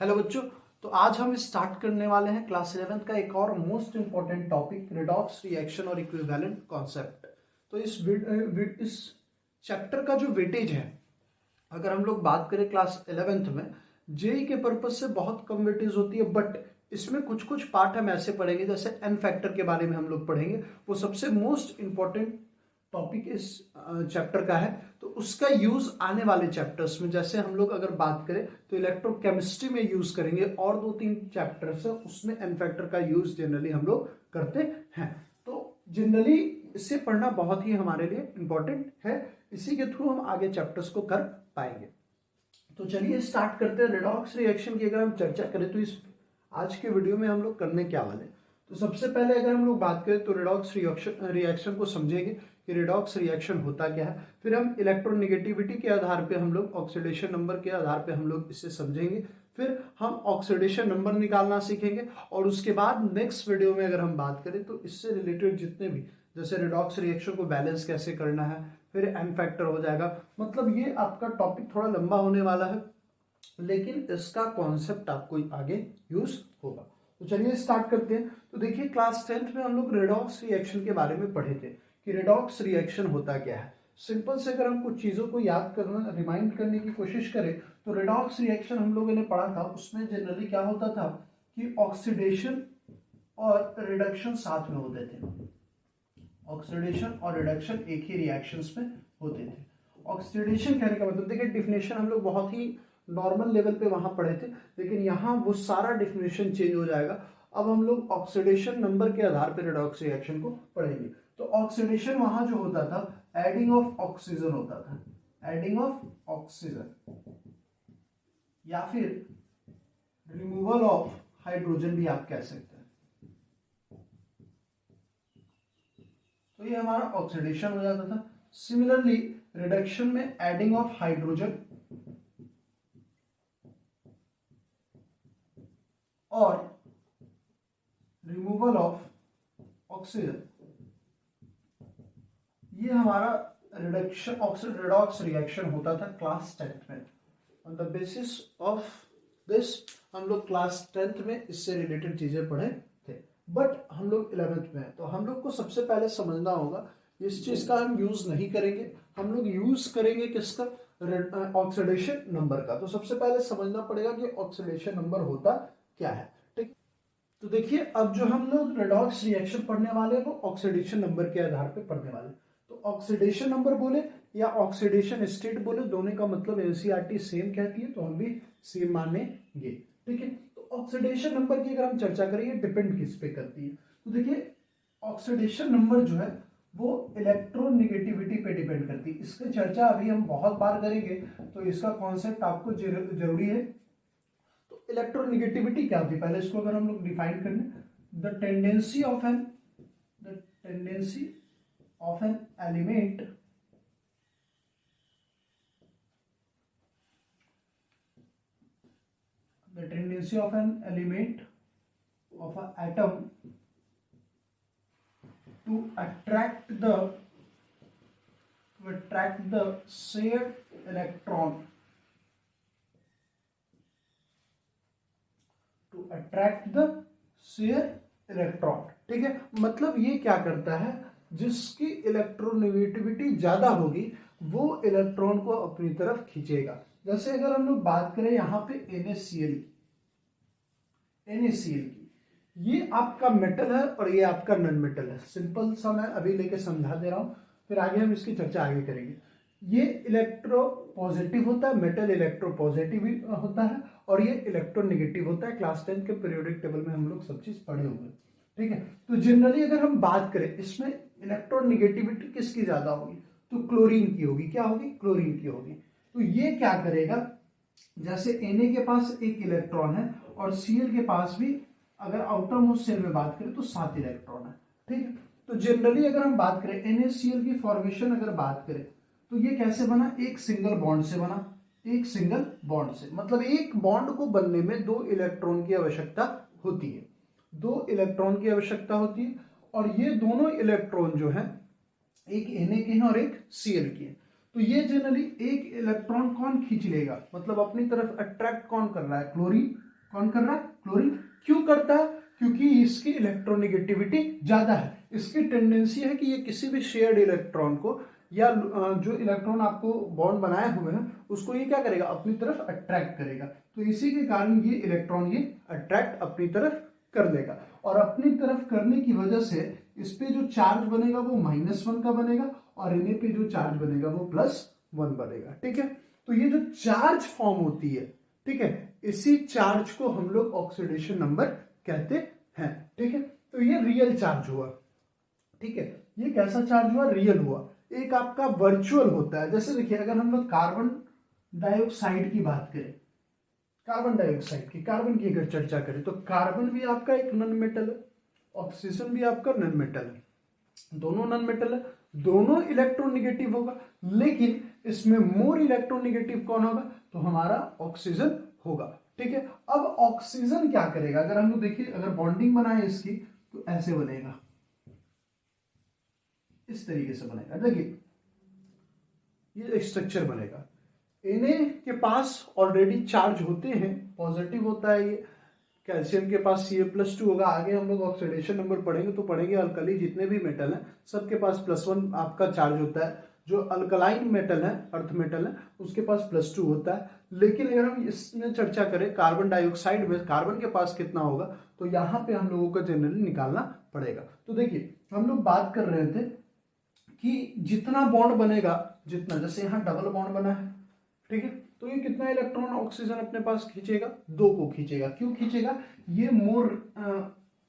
Hello बच्चों। तो आज हम स्टार्ट करने वाले हैं क्लास 11th का एक और most important topic redox reaction और इक्विवेलेंट कॉन्सेप्ट। तो इस चैप्टर का जो वेटेज है, अगर हम लोग बात करें क्लास 11th में, जेई के पर्पज से बहुत कम वेटेज होती है, बट इसमें कुछ कुछ पार्ट हम ऐसे पढ़ेंगे, जैसे एन फैक्टर के बारे में हम लोग पढ़ेंगे, वो सबसे मोस्ट इंपॉर्टेंट टॉपिक इस चैप्टर का है। तो उसका यूज आने वाले चैप्टर्स में, जैसे हम लोग अगर बात करें तो इलेक्ट्रोकेमिस्ट्री में यूज करेंगे, और 2-3 चैप्टर्स है उसमें एन फैक्टर का यूज जनरली हम लोग करते हैं। तो जनरली इसे पढ़ना बहुत ही हमारे लिए इंपॉर्टेंट है, इसी के थ्रू हम आगे चैप्टर्स को कर पाएंगे। तो चलिए स्टार्ट करते हैं। रेडॉक्स रिएक्शन की अगर हम चर्चा करें तो इस आज के वीडियो में हम लोग करने क्या वाले। तो सबसे पहले अगर हम लोग बात करें तो रेडॉक्स रिएक्शन को समझेंगे कि रेडॉक्स रिएक्शन होता क्या है। फिर हम इलेक्ट्रोनेगेटिविटी के आधार पे हम लोग ऑक्सीडेशन नंबर के आधार पे हम लोग इसे समझेंगे। फिर हम ऑक्सीडेशन नंबर निकालना सीखेंगे, और उसके बाद नेक्स्ट वीडियो में अगर हम बात करें तो इससे रिलेटेड जितने भी, जैसे रेडॉक्स रिएक्शन को बैलेंस कैसे करना है, फिर एन फैक्टर हो जाएगा। मतलब ये आपका टॉपिक थोड़ा लंबा होने वाला है, लेकिन इसका कॉन्सेप्ट आपको आगे यूज होगा। तो चलिए स्टार्ट करते हैं। तो देखिए क्लास 10th में हम लोग रेडॉक्स रिएक्शन के बारे में पढ़े थे कि रेडॉक्स रिएक्शन होता क्या है। सिंपल से अगर हम कुछ चीजों को याद करना, रिमाइंड करने की कोशिश करें तो रेडॉक्स रिएक्शन हम लोगों ने पढ़ा था, उसमें जनरली क्या होता था कि ऑक्सीडेशन और रिडक्शन साथ में होते थे। ऑक्सीडेशन और रिडक्शन एक ही रिएक्शंस में होते थे। ऑक्सीडेशन कहने का मतलब, देखिए डिफिनेशन हम लोग बहुत ही नॉर्मल लेवल पे वहां पढ़े थे, लेकिन यहाँ वो सारा डिफिनेशन चेंज हो जाएगा। अब हम लोग ऑक्सीडेशन नंबर के आधार पर रेडॉक्स रिएक्शन को पढ़ेंगे। तो ऑक्सीडेशन वहां जो होता था, एडिंग ऑफ ऑक्सीजन होता था, एडिंग ऑफ ऑक्सीजन, या फिर रिमूवल ऑफ हाइड्रोजन भी आप कह सकते हैं। तो ये हमारा ऑक्सीडेशन हो जाता था। सिमिलरली रिडक्शन में एडिंग ऑफ हाइड्रोजन और रिमूवल ऑफ ऑक्सीजन, ये हमारा रेडॉक्स रिएक्शन होता था क्लास 10th में। On the basis of this हम लोग क्लास 10th में इससे रिलेटेड चीजें पढ़े थे, बट हम लोग 11th में हैं, तो हम लोग को सबसे पहले समझना होगा इस चीज का हम यूज नहीं करेंगे, हम लोग यूज करेंगे किसका, ऑक्सीडेशन नंबर का। तो सबसे पहले समझना पड़ेगा कि ऑक्सीडेशन नंबर होता क्या है। ठीक, तो देखिए अब जो हम लोग रेडॉक्स रिएक्शन पढ़ने वाले हैं वो ऑक्सीडेशन नंबर के आधार पे पढ़ने वाले। तो ऑक्सीडेशन नंबर बोले या ऑक्सीडेशन स्टेट बोले, दोनों का मतलब एनसीईआरटी सेम कहती है, तो हम भी सेम मानेंगे। ठीक है, तो ऑक्सीडेशन नंबर की अगर हम चर्चा करें, ये डिपेंड किस पे करती है। तो देखिए ऑक्सीडेशन नंबर जो है वो इलेक्ट्रोनेगेटिविटी पे डिपेंड करती है। इसकी चर्चा अभी हम बहुत बार करेंगे, तो इसका कॉन्सेप्ट आपको जरूरी है। तो इलेक्ट्रोनेगेटिविटी क्या होती है, पहले इसको अगर हम लोग डिफाइन करें, the tendency of an element of an atom to attract the shared electron, ठीक है। मतलब ये क्या करता है, जिसकी इलेक्ट्रोनेगेटिविटी ज्यादा होगी वो इलेक्ट्रॉन को अपनी तरफ खींचेगा। जैसे अगर हम लोग बात करें यहाँ पे NaCl की, ये आपका मेटल है और ये आपका नॉन मेटल है। सिंपल सा मैं अभी लेके समझा दे रहा हूं, फिर आगे हम इसकी चर्चा आगे करेंगे। ये इलेक्ट्रो पॉजिटिव होता है, मेटल इलेक्ट्रो पॉजिटिव होता है, और ये इलेक्ट्रोनेगेटिव होता है। क्लास 10 के पीरियोडिक टेबल में हम लोग सब चीज पढ़े हुए हैं। ठीक है, तो जनरली अगर हम बात करें इसमें इलेक्ट्रोनेगेटिविटी किसकी ज्यादा होगी, तो क्लोरीन की होगी। क्या होगी, क्लोरीन की होगी। तो ये क्या करेगा, जैसे Na के पास एक इलेक्ट्रॉन है और Cl के पास भी, अगर आउटर मोस्ट शेल में बात करें तो 7 इलेक्ट्रॉन है। ठीक है, तो जनरली अगर हम बात करें NaCl की फॉर्मेशन अगर बात करें तो ये कैसे बना, एक सिंगल बॉन्ड से बना, एक सिंगल बॉन्ड से। मतलब एक बॉन्ड को बनने में 2 इलेक्ट्रॉन की आवश्यकता होती है, 2 इलेक्ट्रॉन की आवश्यकता होती है। और ये दोनों इलेक्ट्रॉन जो है, एक Na के हैं और एक Cl के हैं। तो ये जनरली एक इलेक्ट्रॉन कौन खींच लेगा, मतलब अपनी तरफ अट्रैक्ट कौन कर रहा है, क्लोरीन कौन कर रहा है? क्लोरीन। क्यों करता है? क्योंकि इसकी इलेक्ट्रोनेगेटिविटी ज्यादा है। इसकी टेंडेंसी है कि ये किसी भी शेयर्ड इलेक्ट्रॉन को या जो इलेक्ट्रॉन आपको बॉन्ड बनाए हुए हैं उसको ये क्या करेगा? अपनी तरफ अट्रैक्ट करेगा। तो इसी के कारण ये इलेक्ट्रॉन ये अट्रैक्ट अपनी तरफ कर लेगा, और अपनी तरफ करने की वजह से इस पे जो चार्ज बनेगा वो -1 का बनेगा, और इन्हें पे जो चार्ज बनेगा वो +1 बनेगा। ठीक है, तो ये जो चार्ज फॉर्म होती है, ठीक है, इसी चार्ज को हम लोग ऑक्सीडेशन नंबर कहते हैं। ठीक है, तो ये रियल चार्ज हुआ। ठीक है, ये कैसा चार्ज हुआ? रियल हुआ। एक आपका वर्चुअल होता है। जैसे देखिए, अगर हम लोग कार्बन डाइऑक्साइड की बात करें, कार्बन डाइऑक्साइड की, कार्बन की अगर चर्चा करें, तो कार्बन भी आपका एक नॉन मेटल है, ऑक्सीजन भी आपका नॉन मेटल है, दोनों नॉन मेटल है, दोनों इलेक्ट्रोनेगेटिव होगा, लेकिन इसमें मोर इलेक्ट्रोनेगेटिव कौन होगा? तो हमारा ऑक्सीजन होगा। ठीक है, अब ऑक्सीजन क्या करेगा? अगर हम लोग देखिए, अगर बॉन्डिंग बनाए इसकी तो ऐसे बनेगा, इस तरीके से बनेगा। देखिए, ये स्ट्रक्चर बनेगा। इन्हें के पास ऑलरेडी चार्ज होते हैं, पॉजिटिव होता है ये। कैल्शियम के पास Ca+2 होगा। आगे हम लोग ऑक्सीडेशन नंबर पढ़ेंगे तो पढ़ेंगे अल्कली जितने भी मेटल हैं सबके पास +1 आपका चार्ज होता है। जो अल्कलाइन मेटल है, अर्थ मेटल है, उसके पास +2 होता है। लेकिन अगर हम इसमें चर्चा करें कार्बन डाइऑक्साइड में, कार्बन के पास कितना होगा, तो यहाँ पे हम लोगों को जनरली निकालना पड़ेगा। तो देखिए, हम लोग बात कर रहे थे कि जितना बॉन्ड बनेगा, जितना, जैसे यहाँ डबल बॉन्ड बना है, ठीक है, तो ये कितना इलेक्ट्रॉन ऑक्सीजन अपने पास खींचेगा? 2 को खींचेगा। क्यों खींचेगा? ये मोर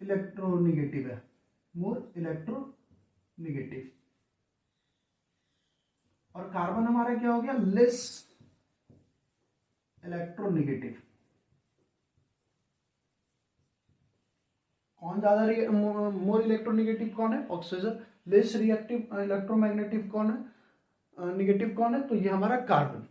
इलेक्ट्रोनेगेटिव है, मोर इलेक्ट्रोनेगेटिव। और कार्बन हमारा क्या हो गया? Less electronegative. कौन ज्यादा मोर इलेक्ट्रोनेगेटिव कौन है? ऑक्सीजन। लेस रिएक्टिव इलेक्ट्रोमैग्नेटिव कौन है? नेगेटिव कौन है? तो ये हमारा कार्बन।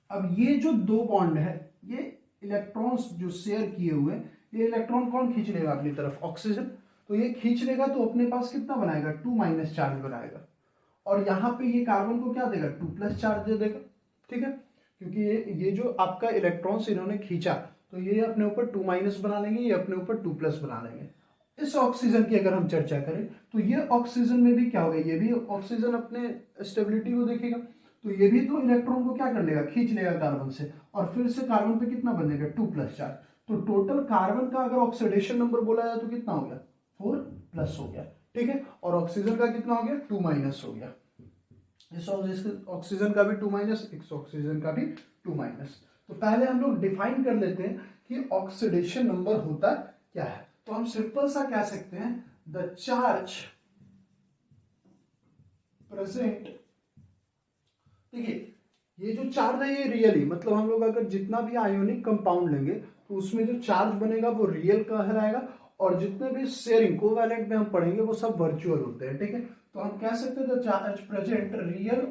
अब ये जो 2 बॉन्ड है, ये इलेक्ट्रॉन्स जो शेयर किए हुए हैं, ये इलेक्ट्रॉन कौन खींच लेगा अपनी तरफ? ऑक्सीजन। तो ये खींच लेगा तो अपने पास कितना बनाएगा? 2- चार्ज बनाएगा। और यहाँ पे ये कार्बन को क्या देगा? 2+ चार्ज दे देगा। ठीक है, क्योंकि ये जो आपका इलेक्ट्रॉन्स इन्होंने खींचा, तो ये अपने ऊपर 2- बना लेंगे, ये अपने ऊपर 2+ बना लेंगे। इस ऑक्सीजन की अगर हम चर्चा करें, तो ये ऑक्सीजन में भी क्या होगा? ये भी ऑक्सीजन अपने स्टेबिलिटी को देखेगा, तो ये भी तो इलेक्ट्रॉन को क्या कर लेगा? खींच लेगा कार्बन से, और फिर से कार्बन पे कितना बनेगा? 2+ चार्ज। तो टोटल कार्बन का अगर ऑक्सीडेशन नंबर बोला जाए तो कितना हो गया? 4+ हो गया। ठीक है, और ऑक्सीजन का कितना हो गया? 2- हो गया। इस ऑक्सीजन का भी 2-, इस ऑक्सीजन का भी 2-। तो पहले हम लोग डिफाइन कर लेते हैं कि ऑक्सीडेशन नंबर होता क्या है। तो हम सिंपल सा कह सकते हैं, द चार्ज प्रेजेंट। देखिए, ये जो चार्ज है ये रियली, मतलब हम लोग अगर जितना भी आयोनिक कंपाउंड लेंगे तो उसमें जो चार्ज बनेगा वो रियल कहलाएगा, और जितने भी शेयरिंग कोवैलेंट में हम पढ़ेंगे वो सब वर्चुअल होते हैं। ठीक है, तो हम कह सकते हैं the charge present real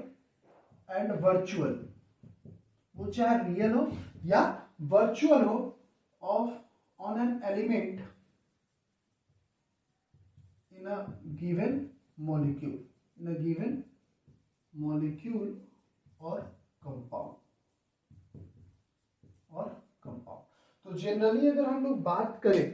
and virtual, वो चाहे रियल हो या वर्चुअल हो, of on an element in a given molecule, in a given molecule और कंपाउंड। तो जनरली अगर हम लोग बात करें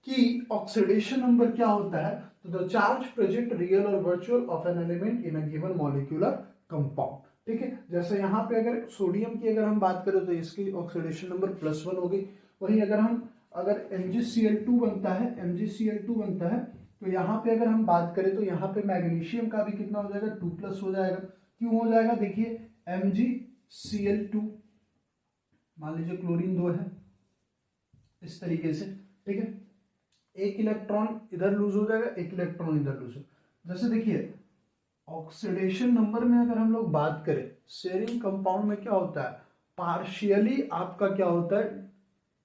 कि ऑक्सीडेशन नंबर क्या होता है, तो द चार्ज प्रेजेंट रियल और virtual of an element in a given molecular compound. ठीक है, जैसे यहाँ पे अगर सोडियम की अगर हम बात करें तो इसकी ऑक्सीडेशन नंबर +1 होगी। वहीं अगर MgCl2 बनता है, MgCl2 बनता है, तो यहाँ पे अगर हम बात करें तो यहाँ पे मैग्नीशियम का भी कितना हो जाएगा? 2+ हो जाएगा। क्यों हो जाएगा? देखिए, MgCl2, मान लीजिए क्लोरीन 2 है, इस तरीके से। ठीक है, एक इलेक्ट्रॉन इधर लूज हो जाएगा, एक इलेक्ट्रॉन इधर लूज हो। जैसे देखिए, ऑक्सीडेशन नंबर में अगर हम लोग बात करें, शेयरिंग कंपाउंड में क्या होता है? पार्शियली आपका क्या होता है?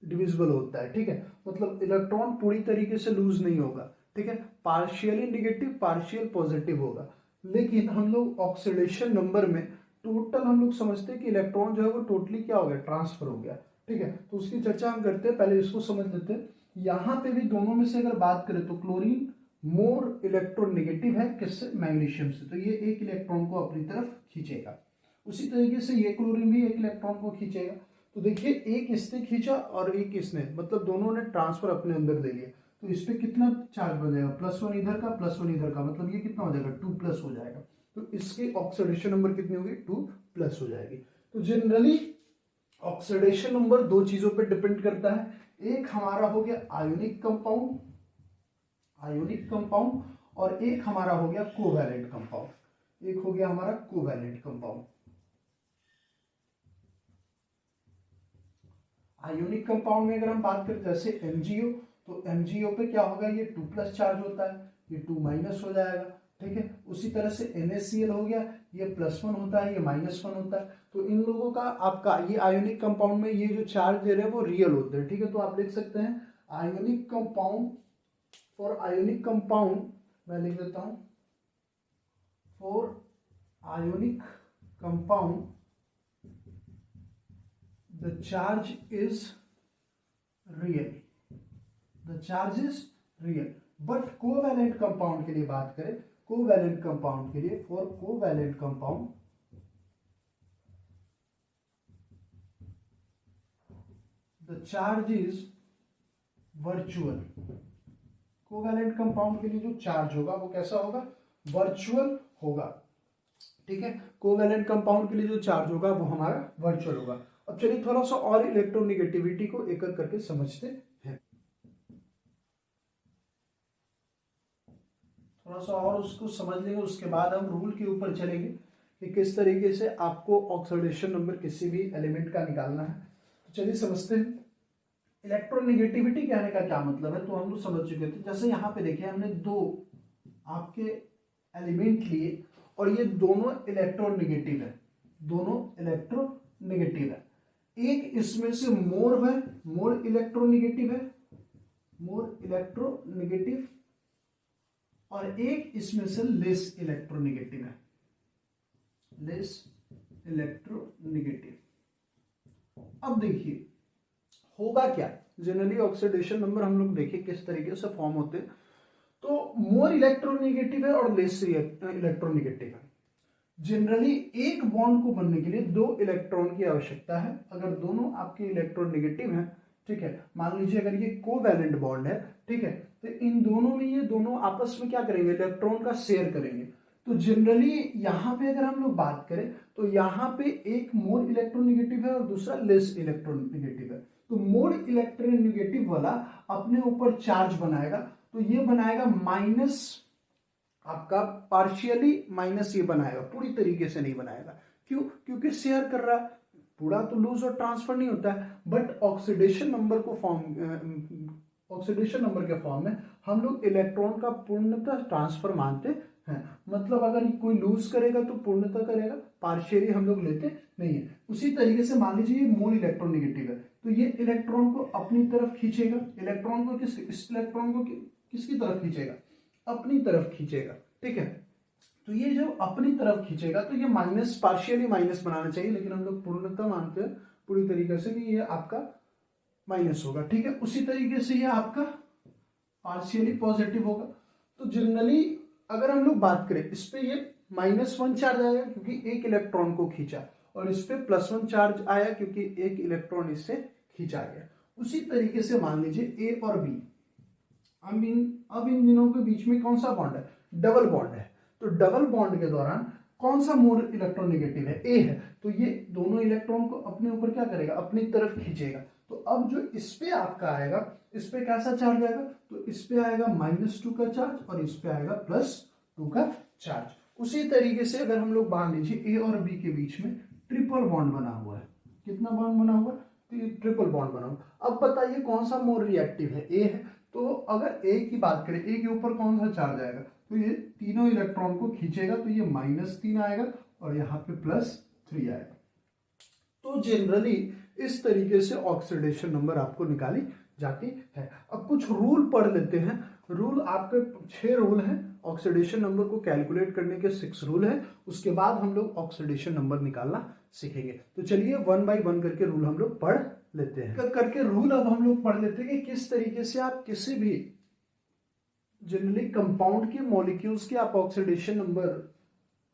डिविजिबल होता है। ठीक है, मतलब इलेक्ट्रॉन पूरी तरीके से लूज नहीं होगा। ठीक है, पार्शियली नेगेटिव, पार्शियल पॉजिटिव होगा। लेकिन हम लोग ऑक्सीडेशन नंबर में टोटल हम लोग समझते हैं कि इलेक्ट्रॉन जो है वो टोटली क्या हो गया? ट्रांसफर हो गया। ठीक है, तो उसकी चर्चा हम करते हैं, पहले इसको समझ लेते हैं। यहाँ पे भी दोनों में से अगर बात करें तो क्लोरीन मोर इलेक्ट्रोनेगेटिव है, किससे? मैग्नीशियम से, तो ये एक इलेक्ट्रॉन को अपनी तरफ खींचेगा। उसी तरीके से ये क्लोरीन भी एक इलेक्ट्रॉन को खींचेगा। तो देखिए एक इसने खींचा और एक इसने, मतलब दोनों ने ट्रांसफर अपने अंदर ले लिया, तो इस पे कितना चार्ज बन जाएगा, +1 इधर का +1 इधर का, मतलब ये कितना हो जाएगा 2+ हो जाएगा। तो इसकी ऑक्सीडेशन नंबर कितनी होगी 2+ हो जाएगी। तो जनरली ऑक्सीडेशन नंबर दो चीजों पे डिपेंड करता है, एक हमारा हो गया आयोनिक कंपाउंड, और एक हमारा हो गया कोवैलेंट कंपाउंड, एक हो गया हमारा कोवैलेंट कंपाउंड। आयोनिक कंपाउंड में अगर हम बात करें जैसे MgO, तो MgO पे क्या होगा, ये 2+ चार्ज होता है, ये 2- हो जाएगा, ठीक है। उसी तरह से NaCl हो गया, ये +1 होता है, ये -1 होता है। तो इन लोगों का आपका ये आयोनिक कंपाउंड में ये जो चार्ज दे रहे हैं वो रियल होते हैं, ठीक है। तो आप लिख सकते हैं ionic compound, for ionic compound मैं लिख देता हूं, for ionic compound the charge is real, but covalent compound के लिए बात करें, कोवैलेंट कंपाउंड के लिए, for covalent compound the charge is virtual. Covalent compound के लिए जो चार्ज होगा वो कैसा होगा, वर्चुअल होगा, ठीक है। कोवैलेंट कंपाउंड के लिए जो चार्ज होगा वो हमारा वर्चुअल होगा। अब चलिए थोड़ा सा और इलेक्ट्रोनेगेटिविटी को एक एक करके समझते हैं, थोड़ा सा और उसको समझ लेंगे, उसके बाद हम रूल के ऊपर चलेंगे कि किस तरीके से आपको ऑक्सीडेशन नंबर किसी भी एलिमेंट का निकालना है। तो चलिए समझते हैं इलेक्ट्रोनेगेटिविटी कहने का क्या मतलब है। तो हम लोग समझ चुके थे, जैसे यहाँ पे देखिए हमने दो आपके एलिमेंट लिए और ये दोनों इलेक्ट्रोनेगेटिव है, दोनों इलेक्ट्रोनेगेटिव है। एक इसमें से मोर है, मोर इलेक्ट्रोनेगेटिव है, मोर इलेक्ट्रोनेगेटिव, और एक इसमें से लेस इलेक्ट्रोनेगेटिव है, लेस इलेक्ट्रोनेगेटिव। अब देखिए होगा क्या, जनरली ऑक्सीडेशन नंबर हम लोग देखिए किस तरीके से फॉर्म होते हैं। तो मोर इलेक्ट्रोनेगेटिव है और लेस इलेक्ट्रोनेगेटिव है। जनरली एक बॉन्ड को बनने के लिए दो इलेक्ट्रॉन की आवश्यकता है। अगर दोनों आपके इलेक्ट्रॉन नेगेटिव हैं, ठीक है, मान लीजिए अगर ये कोवैलेंट बॉन्ड है, ठीक है, तो इन दोनों में ये दोनों आपस में क्या करेंगे, इलेक्ट्रॉन का शेयर करेंगे। तो जनरली यहाँ पे अगर हम लोग बात करें तो यहाँ पे एक मोर इलेक्ट्रोनेगेटिव है और दूसरा लेस इलेक्ट्रोनेगेटिव है। तो मोर इलेक्ट्रोनेगेटिव वाला अपने ऊपर चार्ज बनाएगा, तो ये बनाएगा माइनस, आपका पार्शियली माइनस ये बनाएगा, पूरी तरीके से नहीं बनाएगा। क्यों, क्योंकि शेयर कर रहा है, पूरा तो लूज और ट्रांसफर नहीं होता है। बट ऑक्सीडेशन नंबर को ऑक्सीडेशन नंबर के फॉर्म में हम लोग इलेक्ट्रॉन का पूर्णतः ट्रांसफर मानते हैं। मतलब अगर कोई लूज करेगा तो पूर्णतः करेगा, पार्शियली हम लोग लेते नहीं है। उसी तरीके से मान लीजिए ये मोर इलेक्ट्रोनेगेटिव है, तो ये इलेक्ट्रॉन को अपनी तरफ खींचेगा, इलेक्ट्रॉन को इस इलेक्ट्रॉन को किसकी तरफ खींचेगा, अपनी तरफ खींचेगा, ठीक है। तो ये जब अपनी तरफ खींचेगा तो ये माइनस, पार्शियली माइनस बनाना चाहिए, लेकिन हम लोग पूर्णतः मानते हैं पूरी तरीके से कि ये आपका माइनस होगा, ठीक है। उसी तरीके से ये आपका पार्शियली पॉजिटिव होगा। तो जनरली अगर हम लोग बात करें इस पे ये -1 चार्ज आएगा क्योंकि एक इलेक्ट्रॉन को खींचा, और इस पे +1 चार्ज आया क्योंकि एक इलेक्ट्रॉन इससे खींचा गया। उसी तरीके से मान लीजिए A और B, अब इन दिनों के बीच में कौन सा बॉन्ड है, डबल बॉन्ड है। तो डबल बॉन्ड के दौरान कौन सा मोर इलेक्ट्रोनेगेटिव है, A है, तो ये दोनों इलेक्ट्रॉन को अपने ऊपर क्या करेगा, अपनी तरफ खींचेगा। तो अब जो इस पे आपका आएगा, इस पे कैसा चार्ज आएगा, तो इस पे आएगा -2 का चार्ज और इस पे आएगा +2 का चार्ज। उसी तरीके से अगर हम लोग मान लीजिए A और B के बीच में ट्रिपल बॉन्ड बना हुआ है, कितना बॉन्ड बना हुआ है, तो ये ट्रिपल बॉन्ड बना हुआ। अब बताइए कौन सा मोर रिएक्टिव है, A है। तो अगर A की बात करें, A के ऊपर कौन सा चार्ज आएगा, तो ये तीनों इलेक्ट्रॉन को खींचेगा, तो ये -3 आएगा और यहाँ पे +3 आएगा। तो जनरली इस तरीके से ऑक्सीडेशन नंबर आपको निकाली जाती है। अब कुछ रूल पढ़ लेते हैं। रूल आपके 6 रूल हैं, ऑक्सीडेशन नंबर को कैलकुलेट करने के 6 रूल हैं। उसके बाद हम लोग ऑक्सीडेशन नंबर निकालना सीखेंगे। तो चलिए 1 बाय 1 करके रूल हम लोग पढ़ लेते हैं। करके रूल अब हम लोग पढ़ लेते हैं कि किस तरीके से आप किसी भी जनरली कंपाउंड के मॉलिक्यूल्स के आप ऑक्सीडेशन नंबर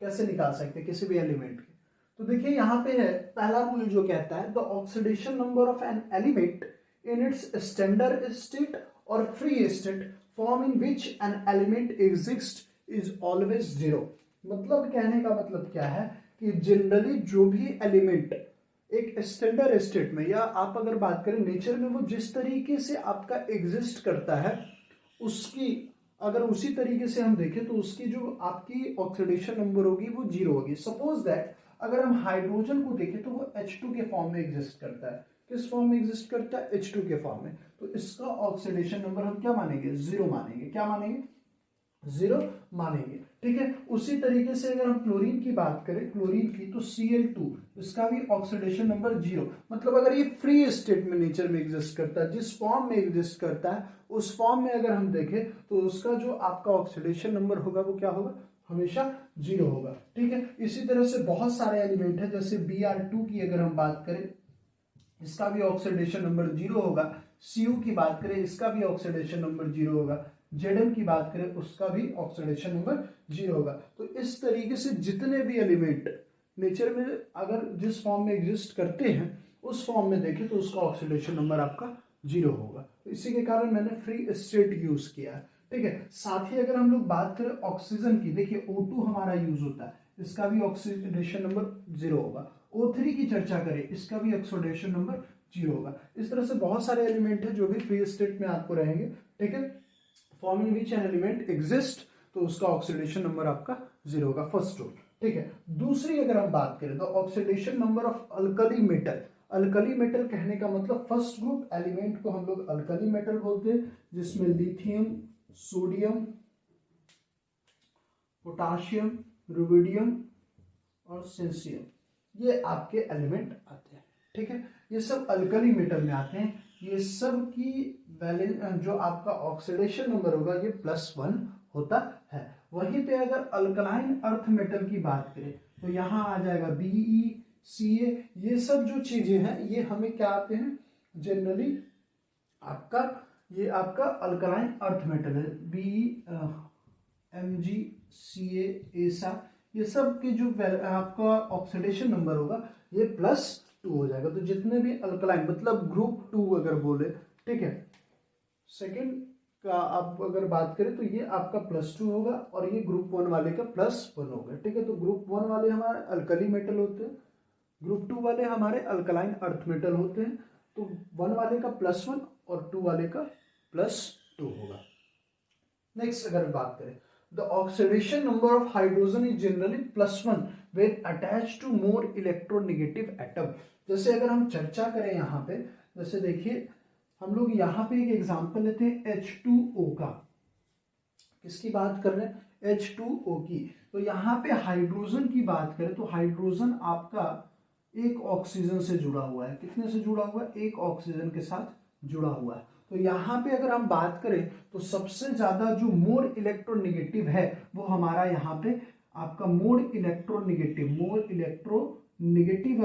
कैसे निकाल सकते हैं किसी भी एलिमेंट के। तो देखिए यहाँ पे है पहला रूल जो कहता है the oxidation number of an element in its standard state और free state form in which an element exist is always zero. मतलब कहने का मतलब क्या है कि जनरली जो भी एलिमेंट एक स्टैंडर्ड स्टेट में, या आप अगर बात करें नेचर में, वो जिस तरीके से आपका एग्जिस्ट करता है उसकी अगर उसी तरीके से हम देखें तो उसकी जो आपकी ऑक्सीडेशन नंबर होगी वो जीरो होगी। सपोज दैट अगर हम हाइड्रोजन को देखें तो वो H2 के फॉर्म में एग्जिस्ट करता है। किस फॉर्म में एग्जिस्ट करता है? H2 के फॉर्म में। तो इसका ऑक्सीडेशन नंबर हम क्या मानेंगे? जीरो मानेंगे। क्या मानेंगे? जीरो मानेंगे। ठीक है। उसी तरीके से अगर हम क्लोरीन की बात करें, क्लोरीन की, तो Cl2, इसका भी ऑक्सीडेशन नंबर जीरो। मतलब अगर ये फ्री स्टेट में नेचर में एग्जिस्ट करता है, जिस फॉर्म में एग्जिस्ट करता है उस फॉर्म में अगर हम देखें तो उसका जो आपका ऑक्सीडेशन नंबर होगा वो क्या होगा? हमेशा जीरो होगा। ठीक है। इसी तरह से बहुत सारे एलिमेंट है, जैसे Br2 की अगर हम बात करें, इसका भी ऑक्सीडेशन नंबर जीरो होगा। Cu की बात करें, इसका भी ऑक्सीडेशन नंबर जीरो होगा। Zn की बात करें, उसका भी ऑक्सीडेशन नंबर जीरो होगा। तो इस तरीके से जितने भी एलिमेंट नेचर में अगर जिस फॉर्म में एग्जिस्ट करते हैं उस फॉर्म में देखें तो उसका ऑक्सीडेशन नंबर आपका जीरो होगा। तो इसी के कारण मैंने फ्री स्टेट यूज किया है। ठीक है। साथ ही अगर हम लोग बात करें ऑक्सीजन की, देखिए O2 हमारा यूज होता है, इसका भी ऑक्सीडेशन नंबर जीरो होगा। O3 की चर्चा करें, इसका भी ऑक्सीडेशन नंबर जीरो होगा। इस तरह से बहुत सारे एलिमेंट है जो भी फ्री स्टेट में आपको रहेंगे। ठीक है। Forming which an element exist, तो उसका ऑक्सीडेशन नंबर आपका जीरो होगा। First rule. ठीक है। दूसरी अगर हम बात करें तो oxidation number of alkali metal. Alkali metal कहने का मतलब फर्स्ट ग्रुप एलिमेंट को हम लोग अल्कली मेटल बोलते हैं, जिसमें लिथियम, सोडियम, पोटाशियम, रुबिडियम और सेंसियम, ये आपके एलिमेंट आते हैं। ठीक है। ये सब अल्कली मेटल में आते हैं। ये सब की वैलेंस जो आपका ऑक्सीडेशन नंबर होगा ये +1 होता है। वहीं पे अगर अल्कलाइन अर्थ मेटल की बात करें तो यहाँ आ जाएगा Be, Ca, ये सब जो चीजें हैं ये हमें क्या आते हैं? जनरली आपका ये आपका अल्कलाइन अर्थ मेटल है। Be, Mg, Ca, ऐसा ये सब के जो आपका ऑक्सीडेशन नंबर होगा ये +2 हो जाएगा। तो जितने भी अल्कलाइन, मतलब ग्रुप 2 अगर बोले, ठीक है, सेकेंड का आप अगर बात करें तो ये आपका +2 होगा और ये ग्रुप 1 वाले का +1 होगा। ठीक है। तो ग्रुप 1 वाले हमारे अल्कली मेटल होते हैं, ग्रुप 2 वाले हमारे अल्कलाइन अर्थ मेटल होते हैं। तो 1 वाले का +1 और 2 वाले का +2 होगा। नेक्स्ट अगर बात करें, the oxidation number of hydrogen is generally +1 when attached to more electronegative atom। जैसे अगर हम चर्चा करें यहाँ पे, जैसे देखिए हम लोग यहाँ पे एक एग्जांपल लेते हैं H2O का। किसकी बात कर रहे हैं? H2O की। तो यहाँ पे हाइड्रोजन की बात करें तो हाइड्रोजन आपका एक ऑक्सीजन से जुड़ा हुआ है। कितने से जुड़ा हुआ है? एक ऑक्सीजन के साथ जुड़ा हुआ है। तो यहाँ पे अगर हम बात करें तो सबसे ज्यादा जो मोर इलेक्ट्रोनेगेटिव है वो हमारा यहाँ पे आपका मोर इलेक्ट्रोनेगेटिव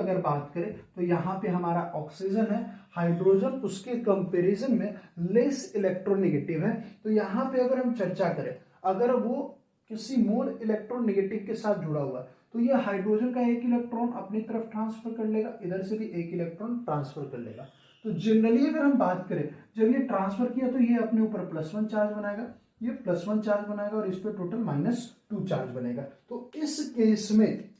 अगर बात करें तो यहाँ पे हमारा ऑक्सीजन है। हाइड्रोजन उसके कंपैरिजन में लेस इलेक्ट्रोनेगेटिव है। तो यहाँ पे अगर हम चर्चा करें, अगर वो किसी मोर इलेक्ट्रोनेगेटिव के साथ जुड़ा हुआ है तो ये हाइड्रोजन का एक इलेक्ट्रॉन अपनी तरफ ट्रांसफर कर लेगा, इधर से भी एक इलेक्ट्रॉन ट्रांसफर कर लेगा। तो जनरली अगर हम बात करें, जब ये ट्रांसफर किया तो ये अपने ऊपर +1 चार्ज बनाएगा, ये +1 चार्ज बनाएगा और इस पर टोटल -2 चार्ज बनेगा। तो इस केस में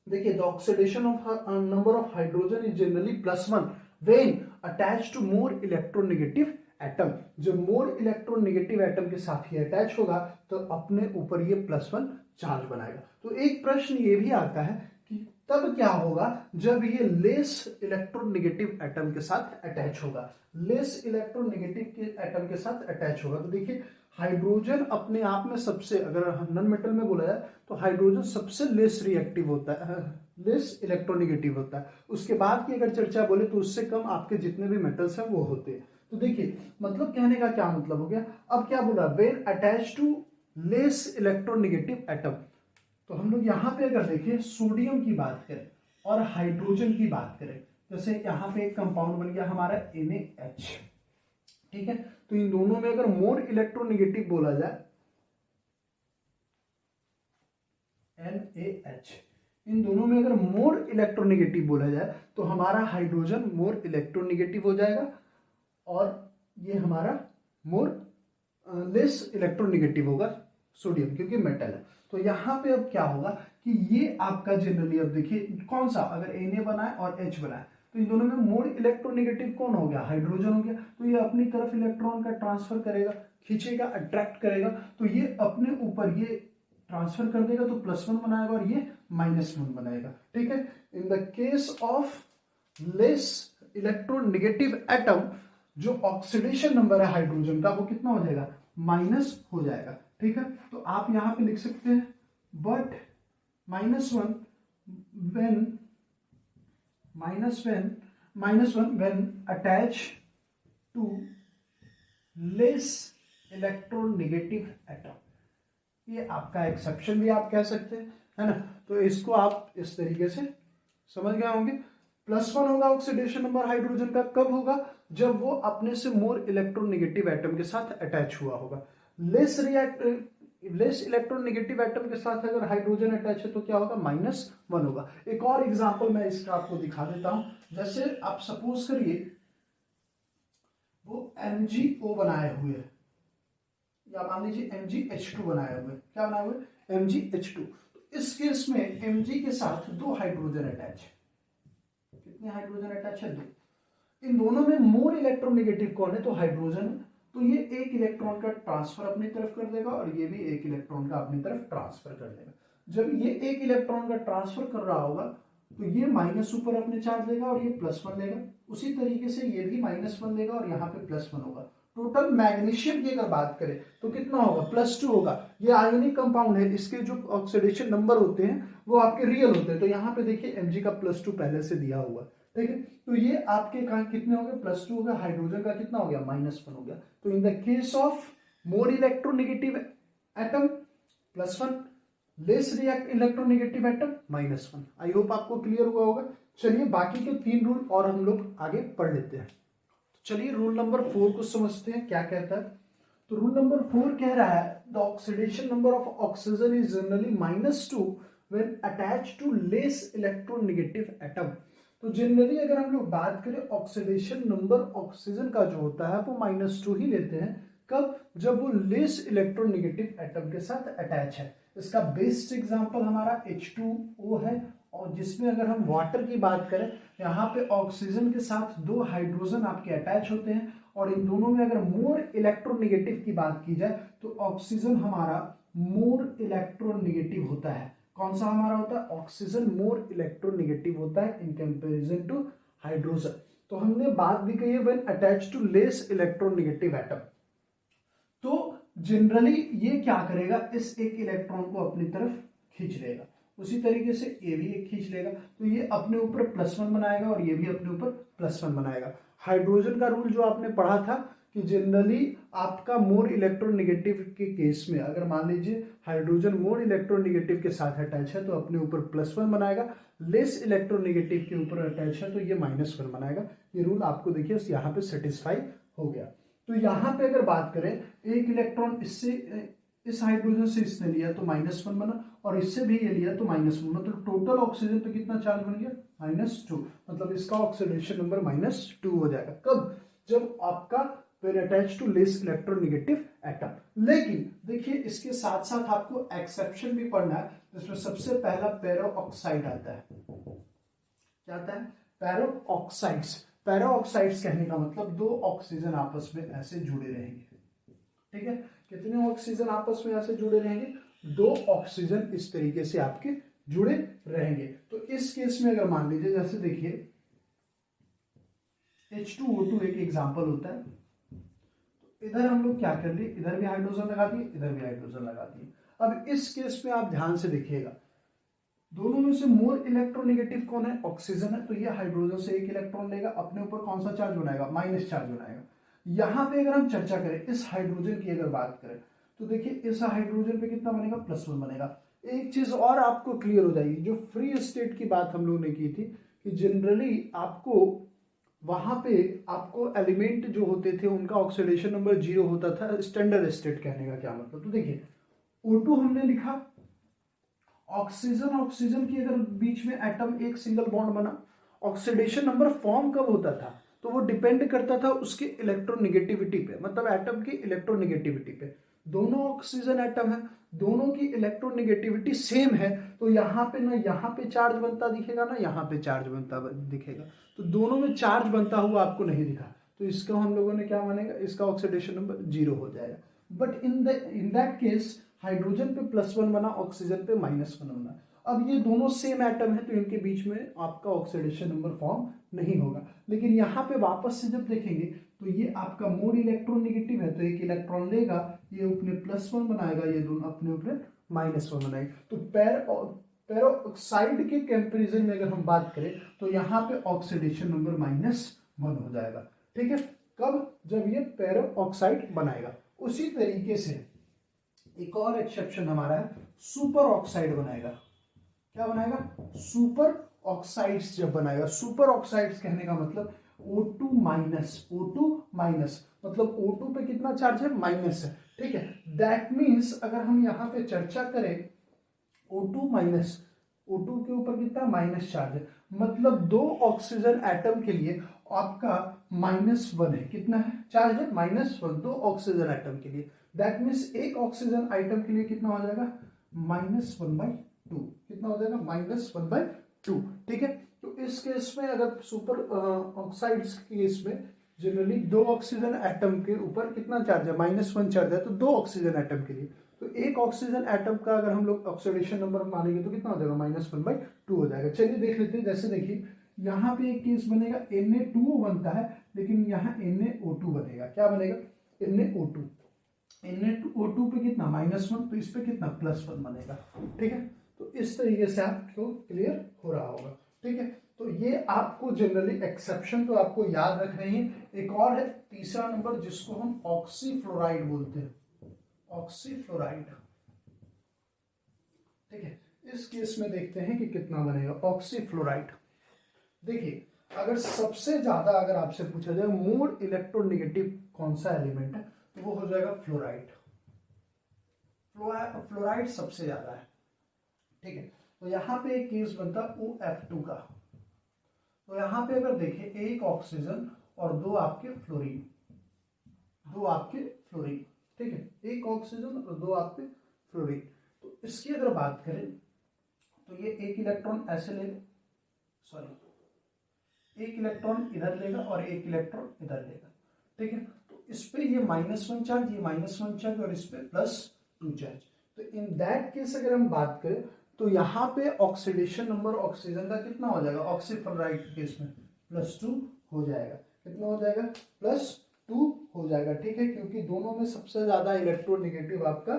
देखिए the oxidation of number of hydrogen is generally +1 when attached to more electronegative atom. जब मोर इलेक्ट्रोनेगेटिव एटम के साथ ही अटैच होगा तो अपने ऊपर ये +1 चार्ज बनाएगा। तो एक प्रश्न ये भी आता है कि तब क्या होगा जब ये लेस इलेक्ट्रोनेगेटिव एटम के साथ अटैच होगा। लेस इलेक्ट्रोनेगेटिव के एटम के साथ अटैच होगा तो देखिए हाइड्रोजन अपने आप में सबसे, अगर नॉन मेटल में बोला जाए तो हाइड्रोजन सबसे लेस रिएक्टिव होता है, लेस इलेक्ट्रोनेगेटिव होता है। उसके बाद की अगर चर्चा बोले तो उससे कम आपके जितने भी मेटल्स हैं वो होते हैं। तो देखिए मतलब कहने का क्या मतलब हो गया, अब क्या बोला? When attach to less electronegative atom. तो हम लोग यहाँ पे अगर देखें सोडियम की बात करें और हाइड्रोजन की बात करें, जैसे यहाँ पे एक कंपाउंड बन गया हमारा NaH। ठीक है। तो इन दोनों में अगर मोर इलेक्ट्रोनेगेटिव बोला जाए NaH, इन दोनों में अगर मोर इलेक्ट्रोनेगेटिव बोला जाए तो हमारा हाइड्रोजन मोर इलेक्ट्रोनेगेटिव हो जाएगा और ये हमारा मोर लेस इलेक्ट्रोनेगेटिव होगा सोडियम, क्योंकि मेटल है। तो यहाँ पे अब क्या होगा कि ये आपका जनरली, अब देखिए कौन सा, अगर Na बनाए और H बनाए तो इन दोनों में मोर इलेक्ट्रोनेगेटिव कौन हो गया, हाइड्रोजन हो गया। तो ये अपनी तरफ इलेक्ट्रॉन का ट्रांसफर करेगा, खींचेगा, अट्रैक्ट करेगा, तो ये अपने ऊपर ये ट्रांसफर कर देगा, तो +1 बनाएगा और ये -1 बनाएगा। ठीक है, in the case of less electronegative atom जो ऑक्सीडेशन नंबर है हाइड्रोजन का वो कितना हो जाएगा, माइनस हो जाएगा। ठीक है, तो आप यहां पे लिख सकते हैं but -1 when attached to less electronegative atom। ये आपका एक्सेप्शन भी आप कह सकते हैं, है ना। तो इसको आप इस तरीके से समझ गए होंगे। +1 होगा ऑक्सीडेशन नंबर हाइड्रोजन का, कब होगा, जब वो अपने से मोर इलेक्ट्रोनेगेटिव एटम के साथ अटैच हुआ होगा। लेस इलेक्ट्रोनेगेटिव एटम के साथ अगर हाइड्रोजन अटैच है तो क्या होगा, -1 होगा। एक और एग्जांपल मैं इसका आपको दिखा देता हूं। जैसे आप सपोज करिए वो MgO बनाए हुए है, या मान लीजिए MgH2 बनाए हुए, क्या बनाए हुए, MgH2। तो इस केस में Mg के साथ 2 हाइड्रोजन अटैच है। कितने हाइड्रोजन अटैच है, 2। इन दोनों में मोर इलेक्ट्रोनेगेटिव कौन है, तो हाइड्रोजन। तो ये एक इलेक्ट्रॉन का ट्रांसफर अपनी तरफ कर देगा और ये भी एक इलेक्ट्रॉन का अपनी तरफ ट्रांसफर कर देगा। जब ये एक इलेक्ट्रॉन का ट्रांसफर कर रहा होगा तो ये माइनस ऊपर अपने चार्ज लेगा और ये +1 लेगा। उसी तरीके से ये भी -1 लेगा और यहाँ पे +1 होगा। टोटल मैग्नीशियम की अगर बात करें तो कितना होगा, +2 होगा। ये आयोनिक कंपाउंड है, इसके जो ऑक्सीडेशन नंबर होते हैं वो आपके रियल होते हैं। तो यहाँ पे देखिए Mg का +2 पहले से दिया हुआ, ठीक है। तो ये आपके कहा कितने हो गए, +2 हो गया। हाइड्रोजन का कितना हो गया, -1 हो गया। तो in the case of more electronegative atom +1, less electronegative atom -1। I hope आपको क्लियर हुआ होगा। चलिए बाकी के 3 रूल और हम लोग आगे पढ़ लेते हैं। चलिए रूल नंबर 4 को समझते हैं क्या कहता है। तो रूल नंबर 4 कह रहा है the oxidation number of oxygen is generally -2 when attached to less electronegative atom. तो जनरली अगर हम लोग बात करें ऑक्सीडेशन नंबर ऑक्सीजन का जो होता है वो -2 ही लेते हैं। कब, जब वो लेस इलेक्ट्रोनेगेटिव एटम के साथ अटैच है। इसका बेस्ट एग्जांपल हमारा H2O है, और जिसमें अगर हम वाटर की बात करें, यहाँ पे ऑक्सीजन के साथ 2 हाइड्रोजन आपके अटैच होते हैं, और इन दोनों में अगर मोर इलेक्ट्रोनेगेटिव की बात की जाए तो ऑक्सीजन हमारा मोर इलेक्ट्रोनेगेटिव होता है। कौन सा हमारा होता है, ऑक्सीजन मोर इलेक्ट्रोनेगेटिव होता है इन कंपैरिजन टू हाइड्रोजन। तो हमने बात भी कही है when attached to less electronegative atom. तो जनरली ये क्या करेगा, इस एक इलेक्ट्रॉन को अपनी तरफ खींच लेगा। उसी तरीके से ये भी एक खींच लेगा, तो ये अपने ऊपर +1 बनाएगा और ये भी अपने ऊपर +1 बनाएगा। हाइड्रोजन का रूल जो आपने पढ़ा था कि जनरली आपका मोर इलेक्ट्रोनेगेटिव के केस में अगर मान लीजिए हाइड्रोजन मोर इलेक्ट्रोनेगेटिव के साथ अटैच है तो अपने ऊपर +1 बनाएगा, लेस इलेक्ट्रोनेगेटिव के ऊपर अटैच है तो ये -1 बनाएगा। ये रूल आपको देखिए यहाँ पे सेटिस्फाई हो गया। तो यहाँ पे अगर बात करें, एक इलेक्ट्रॉन इससे, इस हाइड्रोजन से इसने लिया तो -1 बना, और इससे भी ये लिया तो -1 बना। तो टोटल ऑक्सीजन पे कितना चार्ज बन गया, -2। मतलब इसका ऑक्सीडेशन नंबर -2 हो जाएगा। कब, जब आपका when attach to less electronegative atom. लेकिन देखिए इसके साथ साथ आपको एक्सेप्शन भी पढ़ना है, जिसमें सबसे पहला पैरा ऑक्साइड आता है। क्या आता है, पैरा ऑक्साइड्स। पैरा ऑक्साइड्स कहने का मतलब 2 ऑक्सीजन आपस में ऐसे जुड़े रहेंगे। ठीक है, कितने ऑक्सीजन आपस में ऐसे जुड़े रहेंगे, 2 ऑक्सीजन इस तरीके से आपके जुड़े रहेंगे। तो इस केस में अगर मान लीजिए, जैसे देखिए H2O2 एक एग्जांपल होता है। तो इधर हम लोग क्या कर लिए, इधर भी हाइड्रोजन लगा दिए, इधर भी हाइड्रोजन लगा दिए। अब इस केस में आप ध्यान से देखिएगा, दोनों में से मोर इलेक्ट्रोनेगेटिव कौन है, ऑक्सीजन है। तो ये हाइड्रोजन से एक इलेक्ट्रॉन लेगा, अपने ऊपर कौन सा चार्ज बनाएगा, माइनस चार्ज बनाएगा। यहां पे अगर हम चर्चा करें इस हाइड्रोजन की अगर बात करें तो देखिए इस हाइड्रोजन पे कितना बनेगा, +1 बनेगा। एक चीज और आपको क्लियर हो जाएगी, जो फ्री स्टेट की बात हम लोगों ने की थी कि जनरली आपको वहां पे आपको एलिमेंट जो होते थे उनका ऑक्सीडेशन नंबर 0 होता था। स्टैंडर्ड स्टेट कहने का क्या मतलब, तो देखिए O2 हमने लिखा, ऑक्सीजन ऑक्सीजन की अगर बीच में एटम एक सिंगल बॉन्ड बना, ऑक्सीडेशन नंबर फॉर्म कब होता था, तो वो डिपेंड करता था उसके इलेक्ट्रोनेगेटिविटी पे, मतलब एटम की इलेक्ट्रोनेगेटिविटी पे। दोनों ऑक्सीजन एटम है, दोनों की इलेक्ट्रोनेगेटिविटी सेम है, तो यहाँ पे ना यहाँ पे चार्ज बनता दिखेगा ना यहाँ पे चार्ज बनता दिखेगा, तो दोनों में चार्ज बनता हुआ आपको नहीं दिखा, तो इसका हम लोगों ने क्या मानेगा, इसका ऑक्सीडेशन नंबर 0 हो जाएगा। But in that case hydrogen पे +1 बना, ऑक्सीजन पे -1 बना। अब ये दोनों सेम एटम है तो इनके बीच में आपका ऑक्सीडेशन नंबर फॉर्म नहीं होगा। लेकिन यहाँ पे वापस से जब देखेंगे तो ये आपका मोड इलेक्ट्रोनेगेटिव है, तो एक इलेक्ट्रॉन लेगा, ये अपने +1 बनाएगा, ये दोनों अपने ऊपर -1 बनाएगा। तो पेरोक्साइड के कंपैरिजन में अगर हम बात करें तो यहाँ पे ऑक्सीडेशन नंबर -1 हो जाएगा। ठीक है, कब, जब ये पेरोक्साइड बनाएगा। उसी तरीके से एक और एक्सेप्शन हमारा है, सुपर ऑक्साइड बनाएगा। क्या बनाएगा, सुपर ऑक्साइड्स जब बनाएगा। सुपर ऑक्साइड्स कहने का मतलब O2 माइनस, मतलब O2 पे कितना चार्ज है, माइनस है। ठीक है, दैट मीन्स अगर हम यहाँ पे चर्चा करें O2 माइनस, O2 के ऊपर कितना माइनस चार्ज है, मतलब 2 ऑक्सीजन एटम के लिए आपका -1 है, कितना है चार्ज है, -1, 2 ऑक्सीजन एटम के लिए। दैट मीन्स एक ऑक्सीजन आइटम के लिए कितना हो जाएगा, -1/2, कितना हो जाएगा, -1/2। ठीक है, तो इस केस में अगर सुपर ऑक्साइड्स के केस में जनरली 2 ऑक्सीजन एटम के ऊपर कितना चार्ज है, -1 चार्ज है, तो 2 ऑक्सीजन एटम के लिए, तो एक ऑक्सीजन एटम का अगर हम लोग ऑक्सीडेशन नंबर मानेंगे तो कितना हो जाएगा, -1/2 हो जाएगा। चलिए देख लेते हैं, जैसे देखिए यहाँ पे एक केस बनेगा Na2O बनता है, लेकिन यहाँ NaO2 बनेगा। क्या बनेगा, Na2O2 पे कितना -1, तो इस पे कितना +1 बनेगा। ठीक है, तो इस तरीके से आपको क्लियर हो रहा होगा। ठीक है, तो ये आपको जनरली एक्सेप्शन तो आपको याद रखना ही है। एक और है तीसरा नंबर, जिसको हम ऑक्सीफ्लोराइड बोलते हैं, ऑक्सीफ्लोराइड। ठीक है, इस केस में देखते हैं कि कितना बनेगा ऑक्सीफ्लोराइड। देखिए, अगर सबसे ज्यादा अगर आपसे पूछा जाए मोर इलेक्ट्रोनेगेटिव कौन सा एलिमेंट है, तो वो हो जाएगा फ्लोराइड। फ्लोराइड सबसे ज्यादा है। ठीक है, तो यहां पे एक केस बनता OF2 का, तो यहां पे अगर देखें एक ऑक्सीजन और 2 आपके फ्लोरीन, ठीक है, एक ऑक्सीजन और 2 आपके फ्लोरीन। तो इसकी अगर बात करें तो ये एक इलेक्ट्रॉन ऐसे लेगा, एक इलेक्ट्रॉन इधर लेगा और एक इलेक्ट्रॉन इधर लेगा। ठीक है, तो इस पे ये -1 चार्ज, ये -1 चार्ज और इस पे +2 चार्ज। तो इन दैट केस अगर हम बात करें तो यहाँ पे ऑक्सीडेशन नंबर ऑक्सीजन का कितना हो जाएगा, ऑक्सीफ्लोराइड के केस में +2 हो जाएगा। कितना हो जाएगा, +2 हो जाएगा। ठीक है, क्योंकि दोनों में सबसे ज्यादा इलेक्ट्रोनेगेटिव आपका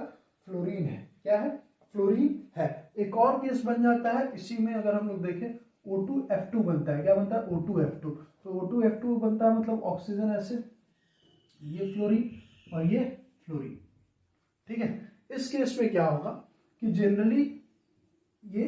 फ्लोरीन है। क्या है, फ्लोरीन है। एक और केस बन जाता है इसी में, अगर हम लोग देखें O2F2 बनता है। क्या बनता है, O2F2। तो O2F2 बनता है मतलब ऑक्सीजन ऐसे, ये फ्लोरीन और ये फ्लोरीन। ठीक है, इस केस में क्या होगा कि जनरली ये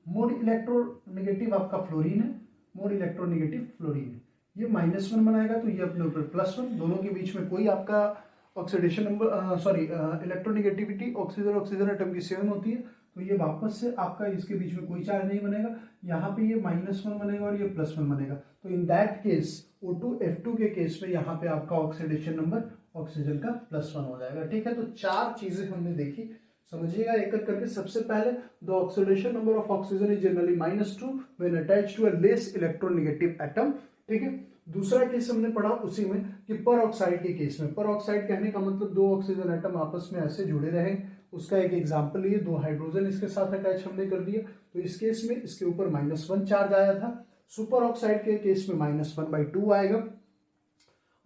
मोड इलेक्ट्रोनेगेटिव आपका फ्लोरीन है, मोड इलेक्ट्रोनेगेटिव फ्लोरीन है। ये -1 बनाएगा तो ये अपने ऊपर +1, दोनों के बीच में कोई आपका oxidation number electronegativity oxygen atom की सेम होती है, तो ये वापस से आपका इसके बीच में कोई चार्ज नहीं बनेगा। यहाँ पे ये -1 बनेगा और ये +1 बनेगा। तो इन दैट केस O2F2 के केस में यहाँ पे आपका ऑक्सीडेशन नंबर ऑक्सीजन का +1 हो जाएगा। ठीक है, तो 4 चीजें हमने देखी, समझिएगा एक एक करके। सबसे पहले the oxidation number of oxygen is generally -2 when attached to a less electronegative atom. ठीक है, दूसरा केस हमने पढ़ा उसी में कि पर ऑक्साइड के केस में, पर ऑक्साइड कहने का मतलब 2 ऑक्सीजन एटम आपस में ऐसे जुड़े रहेंगे। उसका एक एग्जांपल लिए, 2 हाइड्रोजन इसके साथ अटैच हमने कर दिया, तो इस केस में इसके ऊपर -1 चार्ज आया था। सुपर ऑक्साइड के केस में -1/2 आएगा।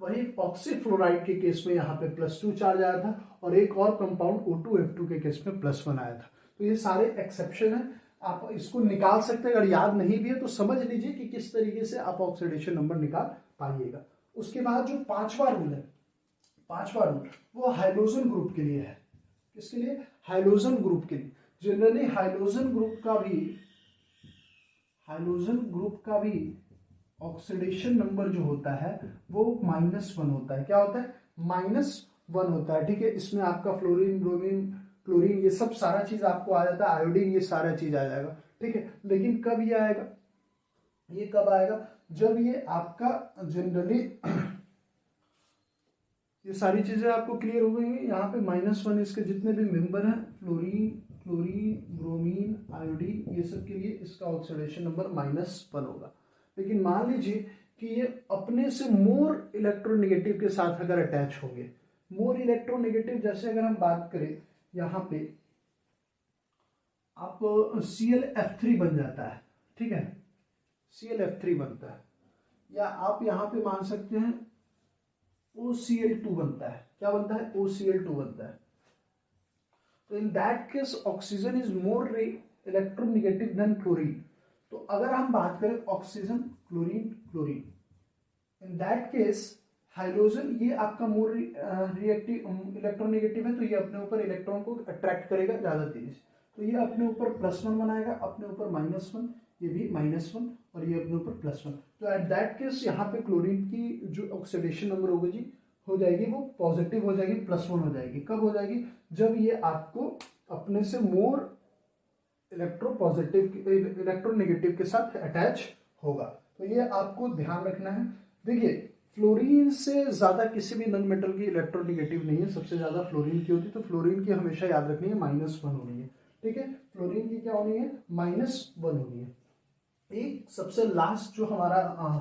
वही ऑक्सीफ्लोराइड के केस में यहाँ पे +2 चार्ज आया था, और एक और कंपाउंड O2F2 के केस में +1 आया था। तो ये सारे एक्सेप्शन है, आप इसको निकाल सकते हैं। अगर याद नहीं भी है तो समझ लीजिए कि किस तरीके से आप ऑक्सीडेशन नंबर निकाल पाइएगा। उसके बाद जो पांचवा रूल है, वो हाइड्रोजन ग्रुप के लिए है। किसके लिए, हाइड्रोजन ग्रुप के लिए। जनरली हाइड्रोजन ग्रुप का भी ऑक्सीडेशन नंबर जो होता है वो -1 होता है। क्या होता है, -1 होता है। ठीक है, इसमें आपका फ्लोरीन, ब्रोमीन, क्लोरीन, ये सब सारा चीज आपको आ जाता है, आयोडीन, ये सारा चीज आ जाएगा, ठीक है। लेकिन कब ये आएगा, ये कब आएगा, जब ये आपका जनरली ये सारी चीजें आपको क्लियर हो गई हैं। यहाँ पे -1 इसके जितने भी मेंबर हैं, फ्लोरीन, क्लोरीन, ब्रोमीन, आयोडीन, ये सब के लिए इसका ऑक्सीडेशन नंबर -1 होगा। लेकिन मान लीजिए कि ये अपने से मोर इलेक्ट्रोनेगेटिव के साथ अगर अटैच होंगे, मोर इलेक्ट्रोनेगेटिव, जैसे अगर हम बात करें यहाँ पे आप ClF3 बन जाता है, ठीक है, ClF3 बनता है, या आप यहाँ पे मान सकते हैं OCl2 बनता है। क्या बनता है, OCl2 बनता है। तो in that case oxygen is more electronegative than chlorine. तो अगर हम बात करें oxygen, chlorine, chlorine, in that case hydrogen ये आपका मोर रिएक्टिव इलेक्ट्रोनेगेटिव है, तो ये अपने ऊपर इलेक्ट्रॉन को अट्रैक्ट करेगा ज्यादा तेजी से, तो ये अपने ऊपर +1 बनाएगा, अपने ऊपर -1, ये भी -1 और ये अपने ऊपर +1। तो एट दैट केस यहाँ पे क्लोरीन की जो ऑक्सीडेशन नंबर होगी जी हो जाएगी, वो पॉजिटिव हो जाएगी, +1 हो जाएगी। कब हो जाएगी, जब ये आपको अपने से मोर इलेक्ट्रोनेगेटिव के साथ अटैच होगा। तो ये आपको ध्यान रखना है। देखिए फ्लोरीन से ज्यादा किसी भी नॉन मेटल की इलेक्ट्रोनेगेटिव नहीं है, सबसे ज्यादा फ्लोरीन की होती है, तो फ्लोरीन की हमेशा याद रखनी है -1 होनी है, ठीक है। फ्लोरीन की क्या होनी है, -1 होनी है। एक सबसे लास्ट जो हमारा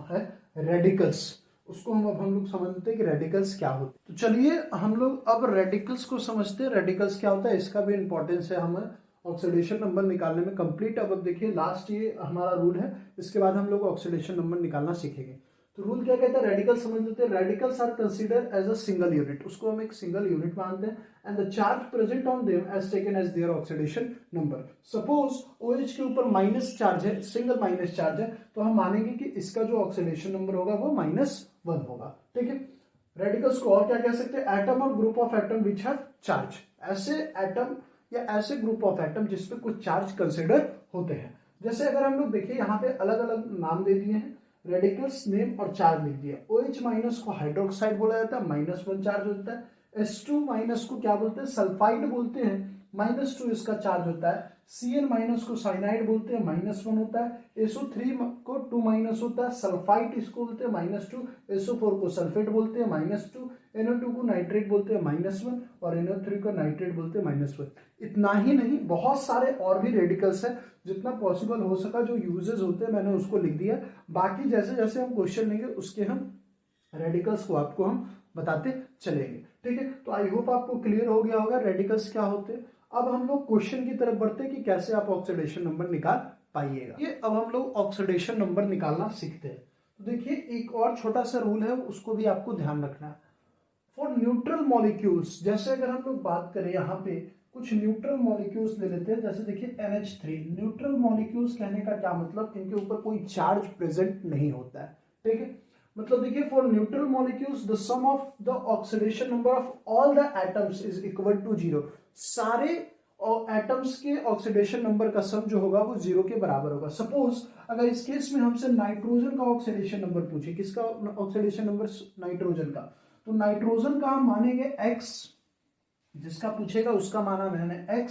है रेडिकल्स, उसको हम लोग समझते हैं कि रेडिकल्स क्या होते हैं। तो चलिए हम लोग अब रेडिकल्स को समझते हैं, रेडिकल्स क्या होता है, इसका भी इंपॉर्टेंस है हमें ऑक्सीडेशन नंबर निकालने में। कंप्लीट अब देखिए लास्ट ये हमारा रूल है, इसके बाद हम लोग ऑक्सीडेशन नंबर निकालना सीखेंगे। तो रूल क्या कहता है, रेडिकल समझ लेते हैं। Radicals are consider as a single unit, उसको हम एक सिंगल यूनिट मानते हैं, and the charge present on them as taken as their oxidation number. Suppose OH के ऊपर माइनस चार्ज है, सिंगल माइनस चार्ज है, तो हम मानेंगे कि इसका जो ऑक्सीडेशन नंबर होगा वो -1 होगा, ठीक है। रेडिकल्स को और क्या कह सकते हैं, एटम और group of atom which have charge, ऐसे एटम या ऐसे ग्रुप ऑफ एटम जिसपे कुछ चार्ज कंसिडर होते हैं। जैसे अगर हम लोग देखिए यहाँ पे अलग अलग नाम दे दिए हैं, रेडिकल्स नेम और चार्ज लिख दिया। OH- को हाइड्रोक्साइड बोला जाता है, -1 चार्ज होता है। H2- को क्या बोलते हैं, सल्फाइड बोलते हैं, -2 इसका चार्ज होता है। Cl- को साइनाइड बोलते हैं, -1 होता है। SO3 को 2- होता है, सल्फाइड इसको बोलते हैं, -2। SO4 को सल्फेट बोलते हैं, -2। NO2 को नाइट्रेट बोलते हैं, -1, और NO3 को नाइट्रेट बोलते हैं, -1। इतना ही नहीं, बहुत सारे और भी रेडिकल्स है, जितना पॉसिबल हो सका जो यूजेस होते हैं मैंने उसको लिख दिया। बाकी जैसे जैसे हम क्वेश्चन लेंगे उसके हम रेडिकल्स को आपको हम बताते चलेंगे, ठीक है। तो आई होप आपको क्लियर हो गया होगा रेडिकल्स क्या होते हैं। अब हम लोग क्वेश्चन की तरफ बढ़ते हैं कि कैसे आप ऑक्सीडेशन नंबर निकाल पाइएगा। ये अब हम लोग ऑक्सीडेशन नंबर निकालना सीखते हैं। तो देखिए एक और छोटा सा रूल है, उसको भी आपको ध्यान रखना है। फॉर न्यूट्रल मॉलिक्यूल्स, जैसे अगर हम लोग बात करें यहाँ पे कुछ न्यूट्रल मॉलिक्यूल्स ले लेते हैं, जैसे देखिए NH3। न्यूट्रल मॉलिक्यूल्स कहने का क्या मतलब, इनके ऊपर कोई चार्ज प्रेजेंट नहीं होता है, ठीक है। मतलब देखिए for neutral molecules the sum of the oxidation number of all the atoms is equal to 0। सारे एटम्स के ऑक्सीडेशन नंबर का सम जो होगा वो 0 के बराबर होगा। सपोज अगर इस केस में हमसे नाइट्रोजन का ऑक्सीडेशन नंबर पूछे, किसका ऑक्सीडेशन नंबर, नाइट्रोजन का, तो नाइट्रोजन का हम मानेंगे x, जिसका पूछेगा उसका माना मैंने x।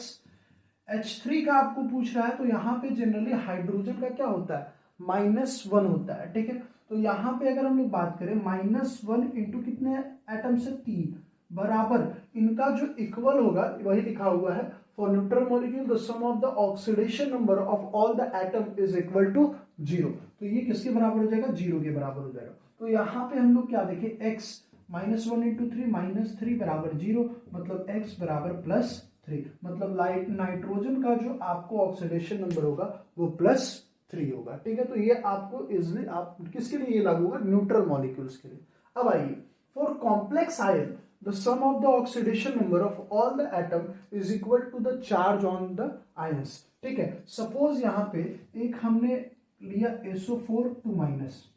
H3 का आपको पूछ रहा है, तो यहाँ पे जनरली हाइड्रोजन का क्या होता है, -1 होता है, ठीक है। तो यहाँ पे अगर हम लोग बात करें -1 इंटू कितने एटम से, 3, बराबर इनका जो इक्वल होगा वही लिखा हुआ है। For neutral molecule the sum of the oxidation number of all the atom is equal to 0। तो ये किसके बराबर हो जाएगा, 0 के बराबर हो जाएगा। तो यहाँ पे हम लोग क्या देखें, x -1 इंटू 3 -3 बराबर 0, मतलब x बराबर +3, मतलब नाइट्रोजन का जो आपको ऑक्सीडेशन नंबर होगा वो +3 होगा, ठीक है। तो ये आपको इजिली आप किसके लिए ये लागू होगा, न्यूट्रल मॉलिक्यूल्स के लिए। अब आइए for complex ion the sum of the oxidation number of all the atom is equal to the charge on the ions, ठीक है। सपोज यहाँ पे एक हमने लिया SO4 2-।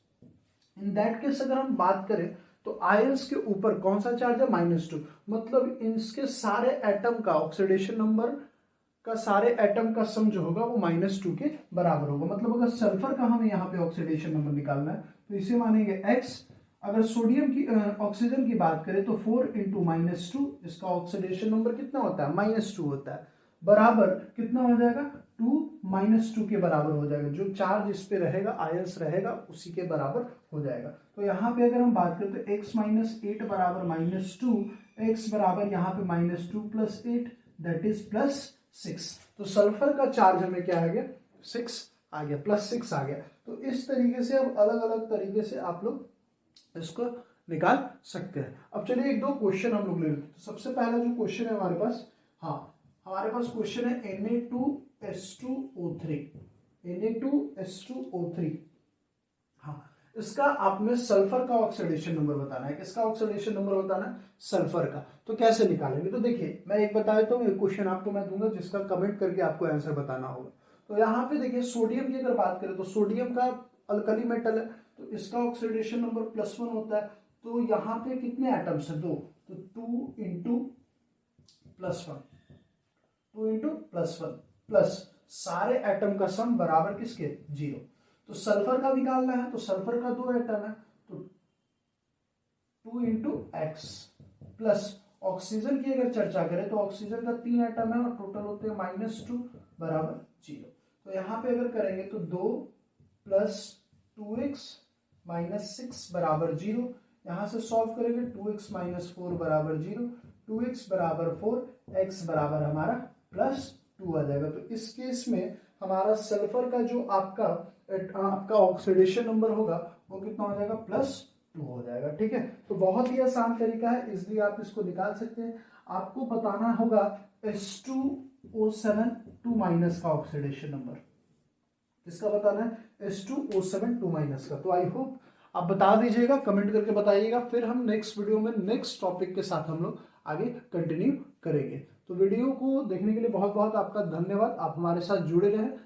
इन दैट केस अगर हम बात करें तो आयंस के ऊपर कौन सा चार्ज है, -2, मतलब इनके सारे एटम का ऑक्सीडेशन नंबर का, सारे एटम का सम जो होगा वो -2 के बराबर होगा। मतलब अगर सल्फर का हमें यहाँ पे ऑक्सीडेशन नंबर निकालना है तो इसे मानेंगे x, अगर सोडियम की ऑक्सीजन की बात करें तो 4 इंटू -2, इसका ऑक्सीडेशन नंबर कितना होता है, -2 होता है, बराबर कितना हो जाएगा, 2 -2 के बराबर हो जाएगा। जो चार्ज इस पे रहेगा, आयंस रहेगा, उसी के बराबर हो जाएगा। तो यहाँ पे अगर हम बात करें तो x - 8 बराबर -2, x बराबर यहाँ पे -2 + 8 दैट इज +6। तो सल्फर का चार्ज हमें क्या आ गया, 6 आ गया, +6 आ गया। तो इस तरीके से अब अलग अलग तरीके से आप लोग इसको निकाल सकते हैं। अब चलिए एक दो क्वेश्चन हम लोग ले लेते हैं। तो सबसे पहला जो क्वेश्चन है हमारे पास, हाँ हमारे पास क्वेश्चन है Na2S2O3, Na2S2O3। हाँ, इसका आपने सल्फर का ऑक्सीडेशन नंबर बताना है। किसका ऑक्सीडेशन नंबर बताना है, सल्फर का। तो कैसे निकालेंगे, तो देखिए मैं एक बता देता हूँ, एक क्वेश्चन आपको मैं दूंगा जिसका कमेंट करके आपको आंसर बताना होगा। तो यहाँ पे देखिए सोडियम की अगर बात करें तो सोडियम का अल्कली मेटल है, तो इसका ऑक्सीडेशन नंबर +1 होता है। तो यहाँ पे कितने एटम्स हैं, 2, तो 2 इंटू +1, 2 इंटू +1 प्लस सारे एटम का सम बराबर किसके, 0। तो सल्फर का निकालना है, तो सल्फर का 2 एटम है, तो 2 इंटू एक्स, प्लस ऑक्सीजन की अगर चर्चा करें तो ऑक्सीजन का 3 एटम है और टोटल होते हैं -2 बराबर 0। तो यहाँ पे अगर करेंगे तो 2 + 2x - 6 बराबर 0। यहाँ से सॉल्व करेंगे, 2x - 4 बराबर 0, 2x बराबर 4, x बराबर हमारा +2 आ जाएगा। तो इस केस में हमारा सल्फर का जो आपका ऑक्सीडेशन नंबर होगा वो कितना हो जाएगा, +2 हो जाएगा। ठीक है, तो बहुत ही आसान तरीका है, इसलिए आप इसको निकाल सकते हैं। आपको बताना होगा H2O7 2- का ऑक्सीडेशन नंबर। किसका बताना है, H2O7 2- का। तो आई होप आप बता दीजिएगा, कमेंट करके बताइएगा, फिर हम नेक्स्ट वीडियो में नेक्स्ट टॉपिक के साथ हम लोग आगे कंटिन्यू करेंगे। तो वीडियो को देखने के लिए बहुत बहुत आपका धन्यवाद। आप हमारे साथ जुड़े रहें।